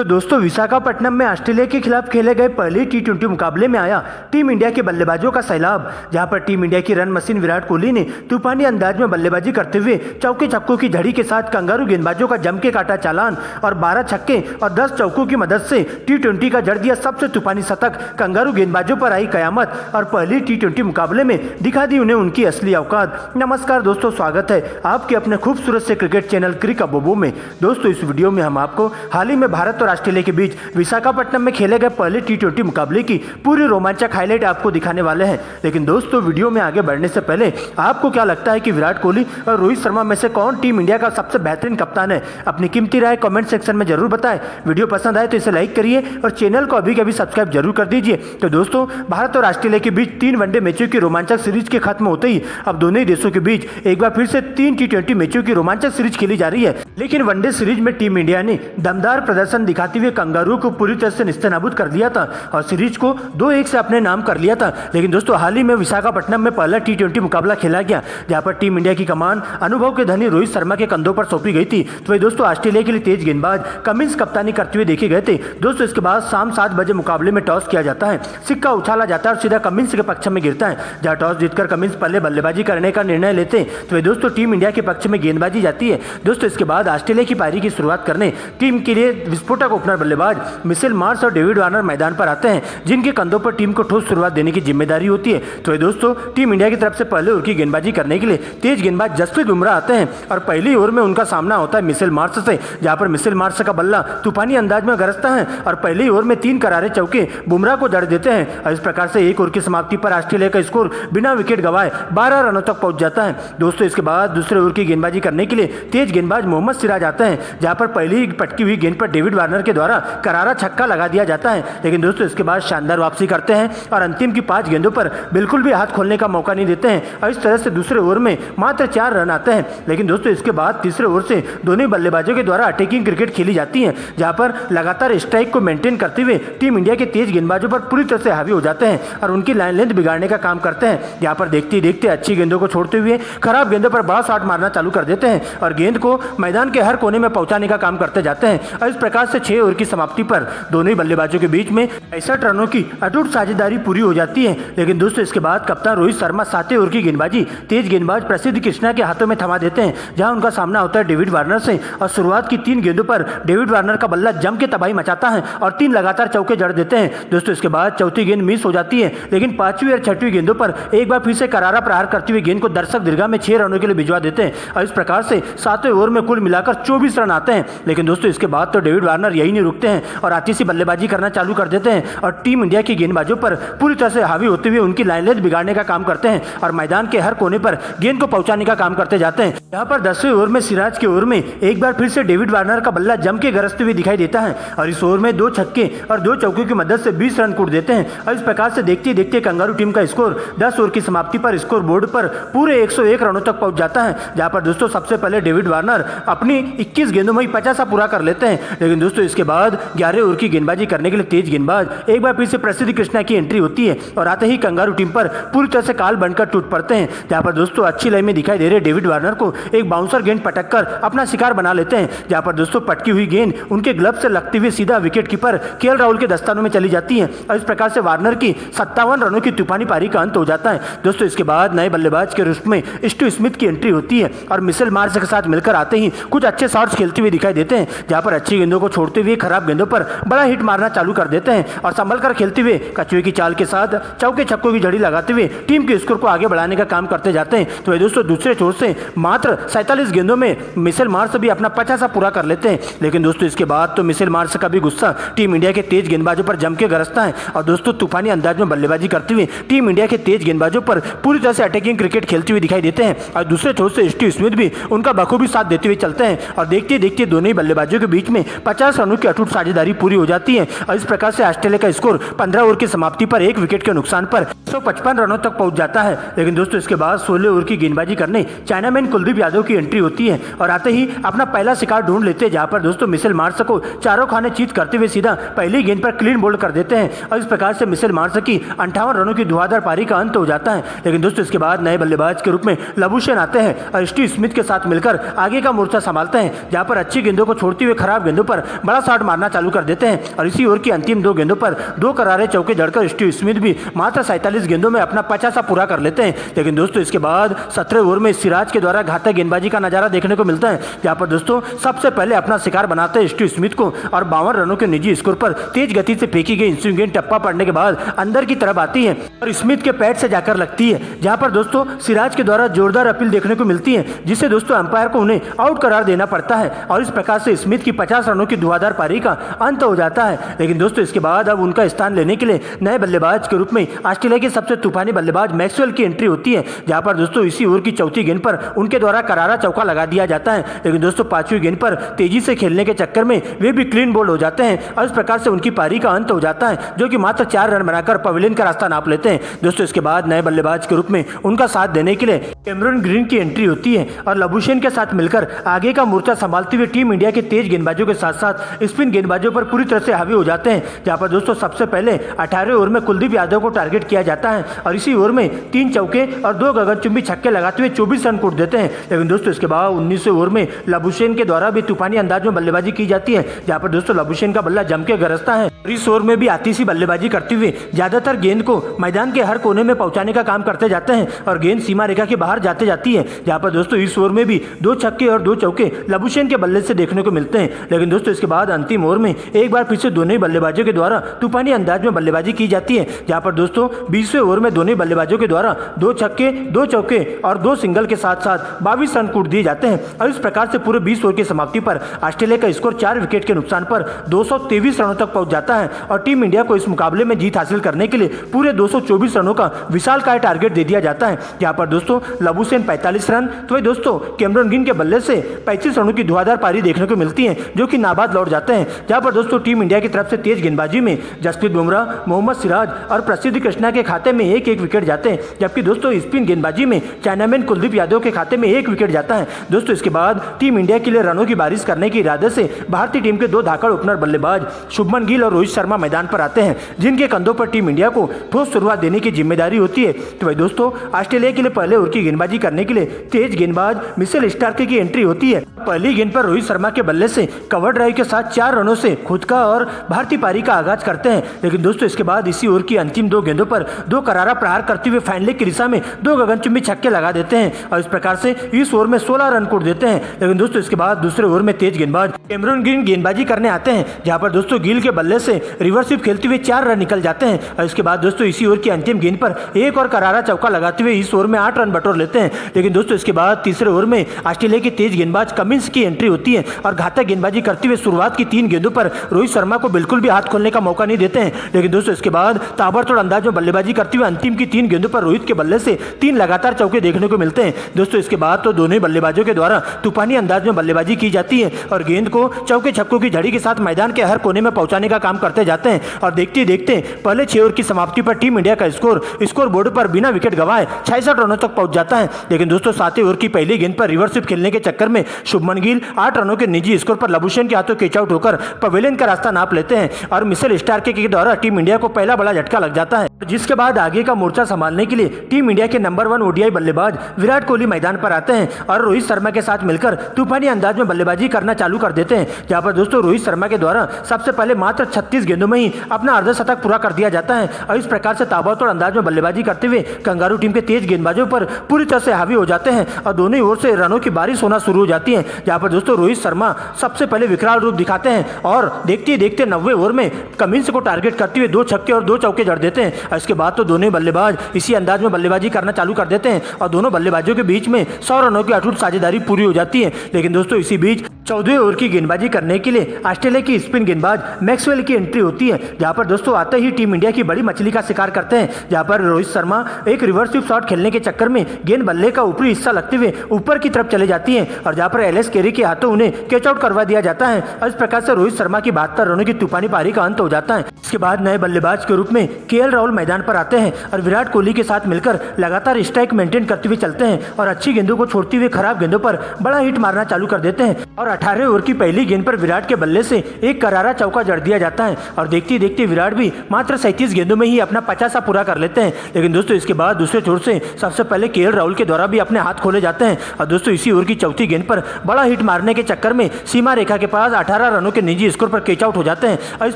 तो दोस्तों विशाखापट्टनम में ऑस्ट्रेलिया के खिलाफ खेले गए पहले टी20 मुकाबले में आया टीम इंडिया के बल्लेबाजों का सैलाब, जहां पर टीम इंडिया की रन मशीन विराट कोहली ने तूफानी अंदाज में बल्लेबाजी करते हुए चौके छक्कों की झड़ी के साथ कंगारू गेंदबाजों का जम के काटा चालान और 12 छक्के और 10 चौकों की मदद से टी20 का जड़ दिया सबसे तूफानी शतक। कंगारू गेंदबाजों पर आई कयामत और पहले टी20 मुकाबले में दिखा दी उन्हें उनकी असली औकात। नमस्कार दोस्तों, स्वागत है आपके अपने खूबसूरत से क्रिकेट चैनल क्रिक अबोबो में। दोस्तों इस वीडियो में हम आपको हाल ही में भारत और ऑस्ट्रेलिया के बीच विशाखापट्टनम में खेले गए पहले टी20 मुकाबले की पूरी रोमांचक हाईलाइट आपको दिखाने वाले हैं। लेकिन दोस्तों वीडियो में आगे बढ़ने से पहले आपको क्या लगता है कि विराट कोहली और रोहित शर्मा में से कौन टीम इंडिया का सबसे बेहतरीन कप्तान है? अपनी कीमती राय कमेंट सेक्शन में जरूर बताएं। वीडियो पसंद आए तो इसे लाइक करिए और चैनल को अभी के अभी सब्सक्राइब जरूर कर दीजिए। तो दोस्तों भारत और ऑस्ट्रेलिया के बीच 3 वनडे मैचों की रोमांचक सीरीज के खत्म होते ही अब दोनों ही देशों के बीच एक बार फिर से 3 टी20 मैचों की रोमांचक सीरीज खेली जा रही है। लेकिन वनडे सीरीज में टीम इंडिया ने दमदार प्रदर्शन दिखाते हुए कंगारू को पूरी तरह से निस्तेनाबूद कर दिया था और सीरीज को 2-1 से अपने नाम कर लिया था। लेकिन दोस्तों हाल ही में विशाखापट्टनम में पहला टी20 मुकाबला खेला गया, जहां पर टीम इंडिया की कमान अनुभव के धनी रोहित शर्मा के कंधों पर सौंपी गई थी। तो दोस्तों ऑस्ट्रेलिया के लिए तेज गेंदबाज कमिंस कप्तानी करते हुए देखे गए थे। दोस्तों इसके बाद शाम 7 बजे मुकाबले में टॉस किया जाता है, सिक्का उछाला जाता है और सीधा कमिंस के पक्ष में गिरता है। जहां टॉस जीतकर कमिंस पहले बल्लेबाजी करने का निर्णय लेते हैं तो दोस्तों टीम इंडिया के पक्ष में गेंदबाजी जाती है। दोस्तों इसके बाद ऑस्ट्रेलिया की पारी की शुरुआत करने टीम के लिए विस्फोटक ओपनर बल्लेबाज मिशेल मार्श और डेविड वार्नर मैदान पर आते हैं, जिनके कंधों पर टीम को ठोस शुरुआत देने की जिम्मेदारी होती है। तो दोस्तों टीम इंडिया की तरफ से पहले ओवर की गेंदबाजी करने के लिए तेज गेंदबाज जसप्रीत बुमराह आते हैं और पहली ओवर में उनका सामना होता है मिशेल मार्श से, जहां पर मिशेल मार्श का बल्ला तूफानी अंदाज में गरजता है और पहली ओवर में 3 करारे चौके बुमराह को जड़ देते हैं। और इस प्रकार से एक ओवर की समाप्ति पर ऑस्ट्रेलिया का स्कोर बिना विकेट गंवाए 12 रनों तक पहुंच जाता है। दोस्तों इसके बाद दूसरे ओवर की गेंदबाजी करने के लिए तेज गेंदबाज मोहम्मद सिराज आते हैं, जहां पर पहली पटकी हुई गेंद पर डेविड वार्नर के द्वारा करारा छक्का लगा दिया जाता है। लेकिन दोस्तों इसके बाद शानदार वापसी करते हैं और अंतिम की 5 गेंदों पर बिल्कुल भी हाथ खोलने का मौका नहीं देते हैं और इस तरह से दूसरे ओवर में मात्र 4 रन आते हैं। लेकिन दोस्तों इसके बाद तीसरे ओवर से दोनों बल्लेबाजों के द्वारा अटैकिंग क्रिकेट खेली जाती है, जहां पर लगातार स्ट्राइक को मेंटेन करते हुए टीम इंडिया के तेज गेंदबाजों पर पूरी तरह से हावी हो जाते हैं और उनकी लाइन लेंथ बिगाड़ने का काम करते हैं। यहाँ पर देखते ही देखते अच्छी गेंदों को छोड़ते हुए खराब गेंदों पर बड़ा शॉट मारना चालू कर देते हैं और गेंद को मैदान के हर कोने में पहुंचाने का काम करते जाते हैं। और इस प्रकार से 6 ओवर की समाप्ति पर दोनों ही बल्लेबाजों के बीच में 65 रनों की अटूट साझेदारी पूरी हो जाती है। लेकिन दोस्तों इसके बाद कप्तान रोहित शर्मा 7वें ओवर की गेंदबाजी तेज गेंदबाज प्रसिद्ध कृष्णा के हाथों में थमा देते हैं, जहां उनका सामना होता है डेविड वार्नर से और शुरुआत की 3 गेंदों पर डेविड वार्नर का बल्ला जम के तबाही मचाता है और 3 लगातार चौके जड़ देते हैं। दोस्तों इसके बाद चौथी गेंद मिस हो जाती है, लेकिन 5वीं और 6वीं गेंदों पर एक बार फिर से करारा प्रहार करते हुए गेंद को दर्शक दीर्घा में 6 रनों के लिए भिजवा देते हैं और इस प्रकार से 7वें ओवर में कुल मिलाकर 24 रन आते हैं। लेकिन दोस्तों इसके बाद तो डेविड वार्नर यही नहीं रुकते हैं और आतिशी बल्लेबाजी करना चालू कर देते हैं और टीम इंडिया की गेंदबाजों पर पूरी तरह से हावी होते हुए उनकी लाइन लेंथ बिगाड़ने का काम करते हैं और मैदान के हर कोने पर गेंद को पहुंचाने का काम करते जाते हैं। यहाँ पर 10वें ओवर में सिराज के ओवर में एक बार फिर से डेविड वार्नर का बल्ला जम के गरजते हुए दिखाई देता है और इस ओवर में 2 छक्के और 2 चौकों की मदद से 20 रन कूट देते हैं और इस प्रकार से देखते देखते कंगारू टीम का स्कोर 10 ओवर की समाप्ति पर स्कोर बोर्ड पर पूरे 101 रनों तक पहुंच जाता है। जहां पर दोस्तों सबसे पहले डेविड वार्नर अपनी 21 गेंदों में 50 पूरा कर लेते हैं। लेकिन दोस्तों इसके बाद 11 ओवर की गेंदबाजी करने के लिए तेज गेंदबाज एक बार फिर से प्रसिद्ध कृष्णा की एंट्री होती है और आते ही कंगारू टीम पर पूरी तरह से काल बनकर टूट पड़ते हैं। जहां पर दोस्तों अच्छी लाइन में दिखाई दे रहे डेविड वार्नर को एक बाउंसर गेंद पटक कर अपना शिकार बना लेते हैं। जहां पर दोस्तों पटकी हुई गेंद उनके ग्लव से लगते हुए सीधा विकेट कीपर केएल राहुल के दस्तानों में चली जाती है और इस प्रकार से वार्नर की 57 रनों की तूफानी पारी का अंत हो जाता है। दोस्तों इसके बाद नए बल्लेबाज के रूप में स्टीव स्मिथ की एंट्री होती है और मिशेल मार्श के साथ मिलकर आते ही कुछ अच्छे शॉट्स खेलते हुए दिखाई देते हैं, जहां पर अच्छी गेंदों को छोड़ते हुए खराब गेंदों पर बड़ा हिट मारना चालू कर देते हैं और संभल कर खेलते हुए कछुए की चाल के साथ चौके छक्कों की झड़ी लगाते हुए टीम के स्कोर को आगे बढ़ाने का काम करते जाते हैं। तो दोस्तों दूसरे छोर से मात्र 47 गेंदों में मिशेल मार्श भी अपना 50 पूरा कर लेते हैं। लेकिन दोस्तों इसके बाद तो मिशेल मार्श का भी गुस्सा टीम इंडिया के तेज गेंदबाजों पर जम के गरजता है और दोस्तों तूफानी अंदाज में बल्लेबाजी करते हुए टीम इंडिया के तेज गेंदबाजों पर पूरी तरह से अटैकिंग क्रिकेट खेलते हुए दिखाई देते हैं और दूसरे छोर से स्टीव स्मिथ भी उनका बखूबी साथ देते हुए चलते हैं और देखते देखते दोनों ही बल्लेबाजों के बीच में 50 रनों की अटूट साझेदारी पूरी हो जाती है और इस प्रकार से ऑस्ट्रेलिया का स्कोर 15 ओवर की समाप्ति पर 1 विकेट के नुकसान पर 155 रनों तक पहुंच जाता है। लेकिन दोस्तों इसके बाद 16 ओवर की गेंदबाजी करने चाइनामैन कुलदीप यादव की एंट्री होती है और आते ही अपना पहला शिकार ढूंढ लेते हैं, जहां पर दोस्तों मिशेल मार्श को चारों खाने चीत करते हुए सीधा पहली गेंद पर क्लीन बोल्ड कर देते हैं और इस प्रकार से मिशेल मार्श की 58 रनों की धुआंधार पारी का अंत हो जाता है। लेकिन दोस्तों इसके बाद नए बल्लेबाज के रूप में लबुशेन आते हैं और स्टीव स्मिथ के साथ मिलकर आगे का मोर्चा संभालते हैं, जहां पर अच्छी गेंदों को छोड़ते हुए खराब गेंदों पर बड़ा शॉट मारना चालू कर देते हैं और इसी ओवर की अंतिम 2 गेंदों पर 2 करारे चौके जड़कर स्टीव स्मिथ भी मात्र 47 गेंदों में अपना 50 पूरा कर लेते हैं। लेकिन दोस्तों इसके बाद 17 ओवर में सिराज के द्वारा घातक गेंदबाजी का नजारा देखने को मिलता है, जहां पर दोस्तों सबसे पहले अपना शिकार बनाते हैं स्टीव स्मिथ को और 52 रनों के निजी स्कोर पर तेज गति से फेंकी गई स्विंग गेंद टप्पा पड़ने के बाद अंदर की तरफ आती है और स्मिथ के पैड से जाकर लगती है, जहां पर दोस्तों सिराज के द्वारा जोरदार अपील देखने को मिलती है, जिससे दोस्तों अंपायर को उन्हें आउट करार देना पड़ता है और इस प्रकार से स्मिथ की 50 रनों की धुआंधार पारी का अंत हो जाता है। लेकिन दोस्तों इसके बाद अब उनका स्थान लेने के लिए नए बल्लेबाज के रूप में ऑस्ट्रेलिया के सबसे तूफानी बल्लेबाज मैक्सवेल की एंट्री होती है, जहां पर दोस्तों इसी ओवर की चौथी गेंद पर उनके द्वारा करारा चौका लगा दिया जाता है। लेकिन दोस्तों 5वीं गेंद पर तेजी से खेलने के चक्कर में वे भी क्लीन बोल्ड हो जाते हैं और इस प्रकार से उनकी पारी का अंत हो जाता है, जो कि मात्र 4 रन बनाकर पवेलियन का रास्ता नाप लेते हैं। दोस्तों इसके बाद नए बल्लेबाज के रूप में उनका साथ देने के लिए कैमरन ग्रीन की एंट्री होती है और लबुशेन के साथ मिलकर आगे का मोर्चा संभालते हुए टीम इंडिया के तेज गेंदबाजों के साथ साथ स्पिन गेंदबाजों पर पूरी तरह से हावी हो जाते हैं, जहां पर दोस्तों सबसे पहले 18वें ओवर में कुलदीप यादव को टारगेट किया जाता है और इसी ओवर में 3 चौके और 2 गगनचुंबी छक्के लगाते हुए 24 रन कूट देते हैं। लेकिन दोस्तों इसके बाद 19वें ओवर में लबुशेन के द्वारा भी तूफानी अंदाज में बल्लेबाजी की जाती है, जहां पर दोस्तों लबुशेन का बल्ला जम के गरजता है और इस ओवर में भी आतिशी बल्लेबाजी करते हुए ज्यादातर गेंद को मैदान के हर कोने में पहुंचाने का काम करते जाते हैं और गेंद सीमा रेखा के बाहर जाते जाती है, जहां पर दोस्तों इस ओवर में भी 2 छक्के और 2 चौके लबुशेन के बल्ले से देखने को मिलते हैं। लेकिन दोस्तों इसके बाद अंतिम ओवर में एक बार फिर से दोनों ही बल्लेबाजों के द्वारा तूफानी अंदाज में बल्लेबाजी की जाती है, जहां पर दोस्तों 20वें ओवर में दोनों ही बल्लेबाजों के द्वारा 2 छक्के 2 चौके और 2 सिंगल के साथ साथ 22 रन कूट दिए जाते हैं और इस प्रकार से पूरे 20 ओवर की समाप्ति पर ऑस्ट्रेलिया का स्कोर 4 विकेट के नुकसान पर 223 रनों तक पहुंच जाता है और टीम इंडिया को इस मुकाबले में जीत हासिल करने के लिए पूरे 224 रनों का विशालकाय टारगेट दे दिया जाता है, जहां पर दोस्तों लबुशेन 45 रन तो वही दोस्तों कैमरन ग्रीन के बल्ले से 35 रनों की धुआंधार पारी देखने को मिलती है, जो कि नाबाद लौट जाते हैं। जहां पर दोस्तों टीम इंडिया की तरफ से तेज गेंदबाजी में जसप्रीत बुमराह, मोहम्मद सिराज और प्रसिद्ध कृष्णा के खाते में एक विकेट जाते हैं, जबकि दोस्तों स्पिन गेंदबाजी में चाइनामैन कुलदीप यादव के खाते में 1 विकेट जाता है। दोस्तों इसके बाद टीम इंडिया के लिए रनों की बारिश करने के इरादे से भारतीय टीम के 2 धाकड़ ओपनर बल्लेबाज शुभमन गिल और रोहित शर्मा मैदान पर आते हैं, जिनके कंधों पर टीम इंडिया को ठोस शुरुआत देने की जिम्मेदारी होती है। तो भाई दोस्तों ऑस्ट्रेलिया के लिए पहले ओवर की गेंदबाजी करने के लिए तेज गेंदबाज मिशेल स्टार्क की एंट्री होती है। पहली गेंद पर रोहित शर्मा के बल्ले से कवर ड्राइव के साथ 4 रनों से खुद का और भारतीय पारी का आगाज करते हैं। लेकिन दोस्तों इसके बाद इसी ओवर की अंतिम 2 गेंदों पर 2 करारा प्रहार करते हुए फाइन लेग की दिशा में 2 गगनचुंबी छक्के लगा देते हैं और इस प्रकार से इस ओवर में 16 रन कूट देते हैं। लेकिन दोस्तों इसके बाद दूसरे ओवर में तेज गेंदबाज कैमरन ग्रीन गेंदबाजी करने आते हैं, जहां पर दोस्तों गिल के बल्ले से रिवर्स स्वीप खेलते हुए 4 रन निकल जाते हैं और इसके बाद दोस्तों इसी ओवर की अंतिम गेंद पर एक और करारा चौका लगाते हुए इस ओवर में 8 रन बटोर लेते हैं। लेकिन दोस्तों इसके बाद तीसरे ओवर में ऑस्ट्रेलिया की तेज गेंदबाज कमिंस की एंट्री होती है और घातक गेंदबाजी करते हुए शुरुआत की 3 गेंदों पर रोहित शर्मा को बिल्कुल भी हाथ खोलने का मौका नहीं देते हैं। लेकिन दोस्तों इसके बाद ताबड़तोड़ अंदाज में बल्लेबाजी करते हुए अंतिम की 3 गेंदों पर रोहित के बल्ले से 3 लगातार चौके देखने को मिलते हैं। दोस्तों इसके बाद तो दोनों ही बल्लेबाजों के द्वारा तूफानी अंदाज में बल्लेबाजी की जाती है और गेंद को चौके छक्कों की झड़ी के साथ मैदान के हर कोने में पहुंचाने का काम करते जाते हैं और देखते देखते पहले 6 ओवर की समाप्ति पर टीम इंडिया का स्कोर बोर्ड पर बिना विकेट गंवाए 66 रनों तक पहुंच जाता है। लेकिन दोस्तों 7वें ओवर की पहली गेंद पर रिवर्स स्वीप खेलने के चक्कर में शुभमन गिल 8 रनों के निजी स्कोर पर लबुशेन के हाथों कैच आउट होकर पवेलियन का रास्ता नाप लेते हैं और मिशेल स्टार्क के द्वारा टीम इंडिया को पहला बड़ा झटका लग जाता है, जिसके बाद आगे का मोर्चा संभालने के लिए टीम इंडिया के नंबर 1 ओडीआई बल्लेबाज विराट कोहली मैदान पर आते हैं और रोहित शर्मा के साथ मिलकर तूफानी अंदाज में बल्लेबाजी करना चालू कर देते हैं, जहां पर दोस्तों रोहित शर्मा के द्वारा सबसे पहले मात्र 36 गेंदों में ही अपना अर्धशतक पूरा कर दिया जाता है और इस प्रकार से ताबड़तोड़ अंदाज में बल्लेबाजी करते हुए कंगारू टीम के तेज गेंदबाजों पर पूरी तरह से हावी हो जाते हैं और दोनों ही ओर से रनों की बारिश होना शुरू हो जाती है, जहां पर दोस्तों रोहित शर्मा सबसे पहले विकराल रूप दिखाते हैं और देखते ही देखते 90वें ओवर में कमिंस को टारगेट करते हुए 2 छक्के और 2 चौके जड़ देते हैं और इसके बाद तो दोनों बल्लेबाज इसी अंदाज में बल्लेबाजी करना चालू कर देते हैं और दोनों बल्लेबाजों के बीच में 100 रनों की अटूट साझेदारी पूरी हो जाती है। लेकिन दोस्तों इसी बीच 14वें ओवर की गेंदबाजी करने के लिए ऑस्ट्रेलिया की स्पिन गेंदबाज मैक्सवेल की एंट्री होती है, जहां पर दोस्तों आते ही टीम इंडिया की बड़ी मछली का शिकार करते हैं, जहां पर रोहित शर्मा एक रिवर्स स्वीप शॉट खेलने के चक्कर में गेंद बल्ले का ऊपरी हिस्सा लगते हुए ऊपर की तरफ चले जाती है और जहां पर एलएस केरी के हाथों उन्हें कैच आउट करवा दिया जाता है और इस प्रकार से रोहित शर्मा की 72 रनों की तूफानी पारी का अंत हो जाता है। इसके बाद नए बल्लेबाज के रूप में केएल राहुल मैदान पर आते हैं और विराट कोहली के साथ मिलकर लगातार स्ट्राइक मेंटेन करते हुए चलते हैं और अच्छी गेंदों को छोड़ते हुए खराब गेंदों पर बड़ा हिट मारना चालू कर देते हैं और 18 ओवर की पहली गेंद पर विराट के बल्ले से एक करारा चौका जड़ दिया जाता है और देखते ही देखते विराट भी मात्र 37 गेंदों में ही अपना 50 पूरा कर लेते हैं। लेकिन दोस्तों इसके बाद दूसरे छोर से सबसे पहले केएल राहुल के द्वारा भी अपने हाथ खोले जाते हैं और दोस्तों इसी ओवर की चौथी गेंद पर बड़ा हिट मारने के चक्कर में सीमा रेखा के पास 18 रनों के निजी स्कोर पर कैच आउट हो जाते हैं और इस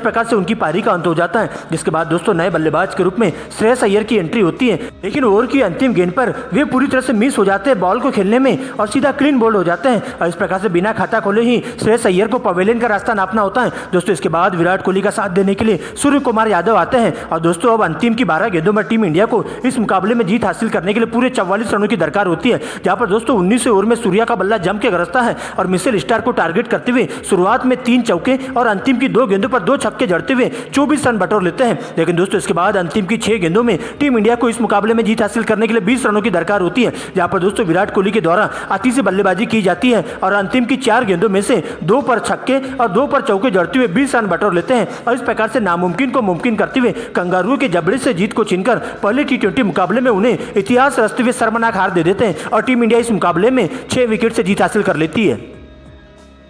प्रकार से उनकी पारी का अंत हो जाता है। जिसके बाद दोस्तों नए बल्लेबाज के रूप में श्रेयस अय्यर की एंट्री होती है, लेकिन ओवर की अंतिम गेंद पर वे पूरी तरह से मिस हो जाते हैं बॉल को खेलने में और सीधा क्लीन बोल्ड हो जाते हैं और इस प्रकार से बिना खाता खोले ही श्रेयस अय्यर को पवेलियन का रास्ता नापना होता है। दोस्तों इसके बाद विराट कोहली का साथ देने के लिए सूर्य कुमार यादव आते हैं और दोस्तों अब अंतिम की 12 गेंदों में टीम इंडिया को इस मुकाबले में जीत हासिल करने के लिए पूरे 44 रनों की दरकार होती है, जहां पर दोस्तों 19 ओवर में सूर्या का बल्ला जम के गरजता है और मिचेल स्टार्क को टारगेट करते हुए शुरुआत में 3 चौके और अंतिम की 2 गेंदों पर 2 छक्के जड़ते हुए 24 रन बटोर लेते हैं। लेकिन दोस्तों इसके बाद अंतिम की 6 गेंदों में टीम इंडिया को इस मुकाबले में जीत हासिल करने के लिए 20 रनों की दरकार होती है, जहां पर दोस्तों विराट कोहली के द्वारा अति से बल्लेबाजी की जाती है और अंतिम की 4 गेंदों में से 2 पर छक्के और 2 पर चौके जड़ते हुए 20 रन बटोर लेते हैं और इस प्रकार से नामुमकिन को मुमकिन करते हुए कंगारू के जबड़े से जीत को छीनकर पहले टी20 मुकाबले में उन्हें इतिहास रचते हुए शर्मनाक हार दे देते हैं और टीम इंडिया इस मुकाबले में 6 विकेट से जीत हासिल कर लेती है।